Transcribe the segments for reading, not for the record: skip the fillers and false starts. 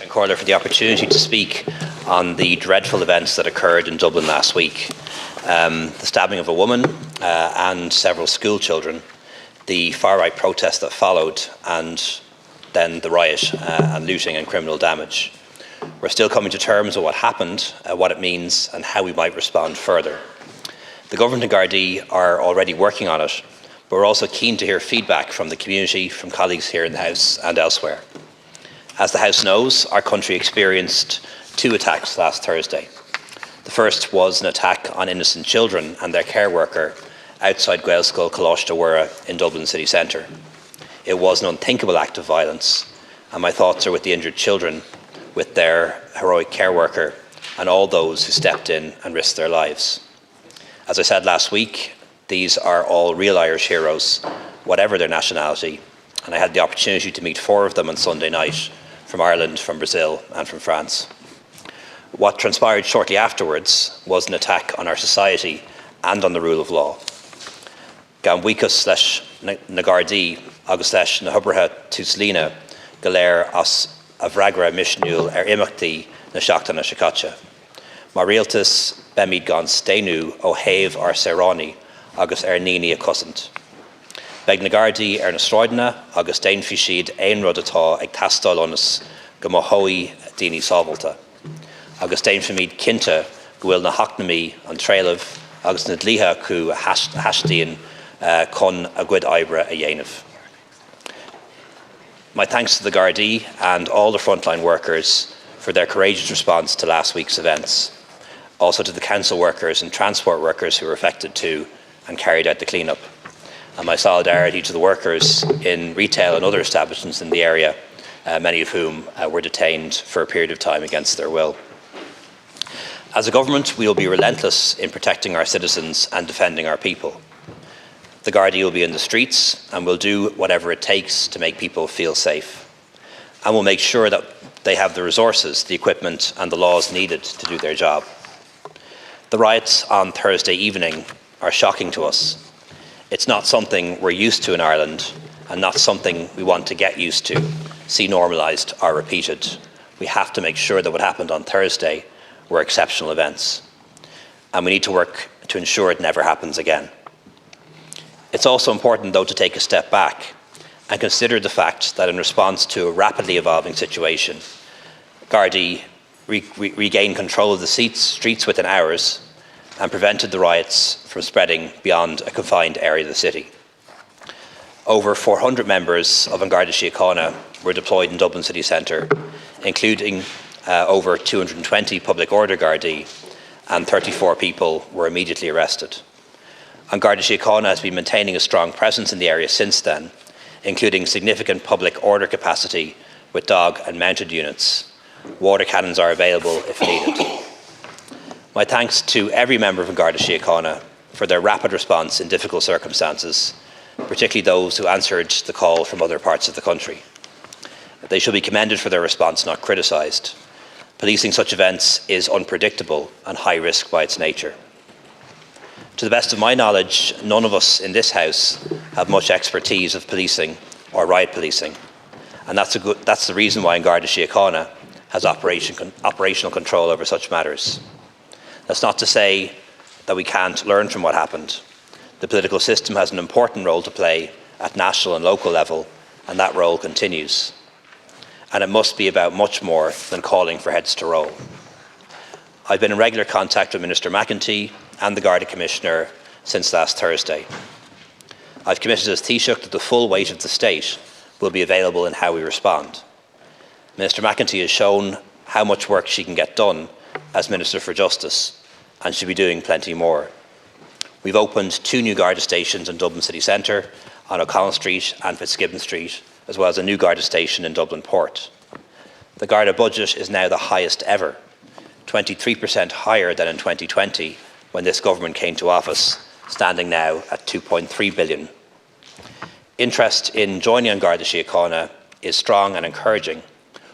Corler, for the opportunity to speak on the dreadful events that occurred in Dublin last week. The stabbing of a woman and several school children, the far-right protest that followed, and then the riot and looting and criminal damage. We're still coming to terms with what happened, what it means, and how we might respond further. The Government and Gardaí are already working on it, but we're also keen to hear feedback from the community, from colleagues here in the House and elsewhere. As the House knows, our country experienced 2 attacks last Thursday. The first was an attack on innocent children and their care worker outside Gaelscoil Coláiste Mhuire in Dublin city centre. It was an unthinkable act of violence, and my thoughts are with the injured children, with their heroic care worker, and all those who stepped in and risked their lives. As I said last week, these are all real Irish heroes, whatever their nationality, and I had the opportunity to meet 4 of them on Sunday night, from Ireland, from Brazil and from France. What transpired shortly afterwards was an attack on our society and on the rule of law. Gan bhuíochas leis na Gardaí agus leis na hoibrithe túslíne go léir as a bhreagra misniúil imeachtaí na seachtainna sicáte. Mar rialtas beimid gan stéanú ó thaobh ar Saoránaí agus ar níní a cosint. Beag na Gardaí ar na stráideanna agus déanfaí siad aon rud atá ag teastáilionas go mo chomhaí daoine sábhalta. Agus déanfaimid cinnte go bhfuil na hacnamí an tréalamh agus na dlíthe acu a thaisteáin chun a gcuid oibre a dhéanamh. My thanks to the Gardaí and all the frontline workers for their courageous response to last week's events. Also to the council workers and transport workers who were affected too and carried out the clean-up. And my solidarity to the workers in retail and other establishments in the area, many of whom were detained for a period of time against their will. As a government, we will be relentless in protecting our citizens and defending our people. The Gardaí will be in the streets and will do whatever it takes to make people feel safe. And will make sure that they have the resources, the equipment and the laws needed to do their job. The riots on Thursday evening are shocking to us. It's not something we're used to in Ireland and not something we want to get used to, see normalised or repeated. We have to make sure that what happened on Thursday were exceptional events. And we need to work to ensure it never happens again. It's also important, though, to take a step back and consider the fact that in response to a rapidly evolving situation, Gardaí regained control of the streets within hours and prevented the riots from spreading beyond a confined area of the city. Over 400 members of An Garda Síochána were deployed in Dublin city centre, including over 220 public order Gardaí, and 34 people were immediately arrested. An Garda Síochána has been maintaining a strong presence in the area since then, including significant public order capacity with dog and mounted units. Water cannons are available if needed. My thanks to every member of An Garda Síochána for their rapid response in difficult circumstances, particularly those who answered the call from other parts of the country. They should be commended for their response, not criticised. Policing such events is unpredictable and high risk by its nature. To the best of my knowledge, none of us in this House have much expertise of policing or riot policing, and that's the reason why An Garda Síochána has operational control over such matters. That's not to say that we can't learn from what happened. The political system has an important role to play at national and local level, and that role continues. And it must be about much more than calling for heads to roll. I've been in regular contact with Minister McEntee and the Garda Commissioner since last Thursday. I've committed as Taoiseach that the full weight of the state will be available in how we respond. Minister McEntee has shown how much work she can get done as Minister for Justice, and she'll be doing plenty more. We've opened 2 new Garda stations in Dublin city centre, on O'Connell Street and Fitzgibbon Street, as well as a new Garda station in Dublin Port. The Garda budget is now the highest ever, 23% higher than in 2020, when this government came to office, standing now at 2.3 billion. Interest in joining An Garda Síochána is strong and encouraging,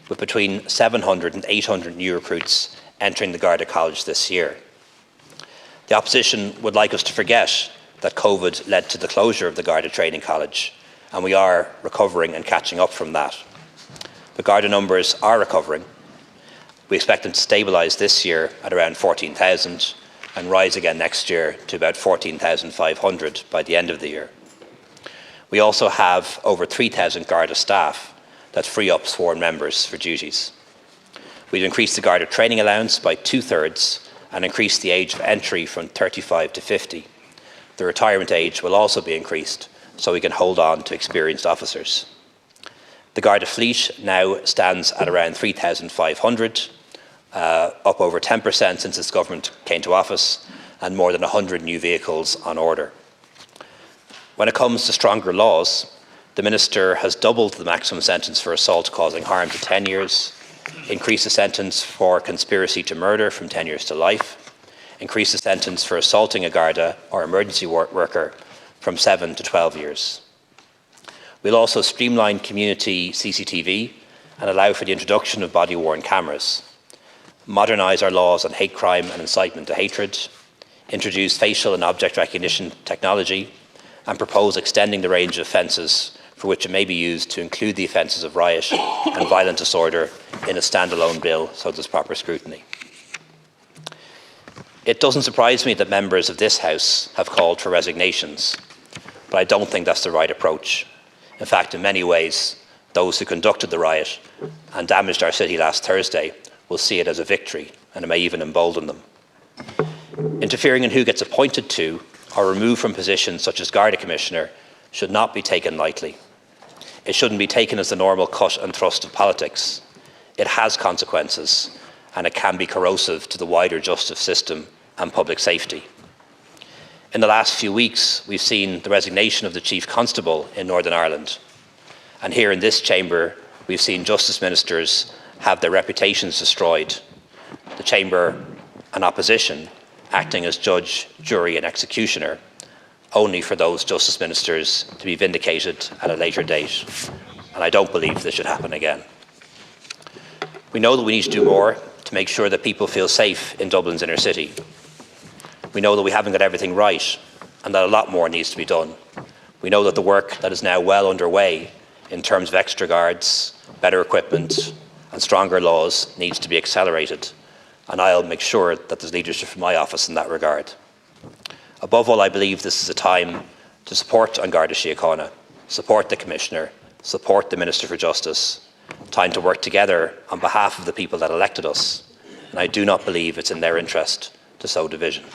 with between 700 and 800 new recruits entering the Garda College this year. The opposition would like us to forget that COVID led to the closure of the Garda Training College, and we are recovering and catching up from that. The Garda numbers are recovering, We expect them to stabilise this year at around 14,000 and rise again next year to about 14,500 by the end of the year. We also have over 3,000 Garda staff that free up sworn members for duties. We've increased the Garda training allowance by 2/3 and increased the age of entry from 35 to 50. The retirement age will also be increased so we can hold on to experienced officers. The Garda fleet now stands at around 3,500, up over 10% since this government came to office, and more than 100 new vehicles on order. When it comes to stronger laws, the Minister has doubled the maximum sentence for assault causing harm to 10 years, increased the sentence for conspiracy to murder from 10 years to life, increased the sentence for assaulting a Garda or emergency worker from 7 to 12 years. We'll also streamline community CCTV and allow for the introduction of body-worn cameras, modernise our laws on hate crime and incitement to hatred, introduce facial and object recognition technology, and propose extending the range of offences for which it may be used to include the offences of riot and violent disorder in a standalone bill so there's proper scrutiny. It doesn't surprise me that members of this House have called for resignations, but I don't think that's the right approach. In fact, in many ways, those who conducted the riot and damaged our city last Thursday will see it as a victory, and it may even embolden them. Interfering in who gets appointed to or removed from positions such as Garda Commissioner should not be taken lightly. It shouldn't be taken as the normal cut and thrust of politics. It has consequences, and it can be corrosive to the wider justice system and public safety. In the last few weeks, we've seen the resignation of the Chief Constable in Northern Ireland. And here in this chamber, we've seen Justice Ministers have their reputations destroyed. The Chamber and opposition acting as judge, jury and executioner, only for those Justice Ministers to be vindicated at a later date. And I don't believe this should happen again. We know that we need to do more to make sure that people feel safe in Dublin's inner city. We know that we haven't got everything right and that a lot more needs to be done. We know that the work that is now well underway in terms of extra guards, better equipment and stronger laws needs to be accelerated, and I'll make sure that there's leadership from my office in that regard. Above all, I believe this is a time to support An Garda Síochána, support the Commissioner, support the Minister for Justice, time to work together on behalf of the people that elected us, and I do not believe it's in their interest to sow division.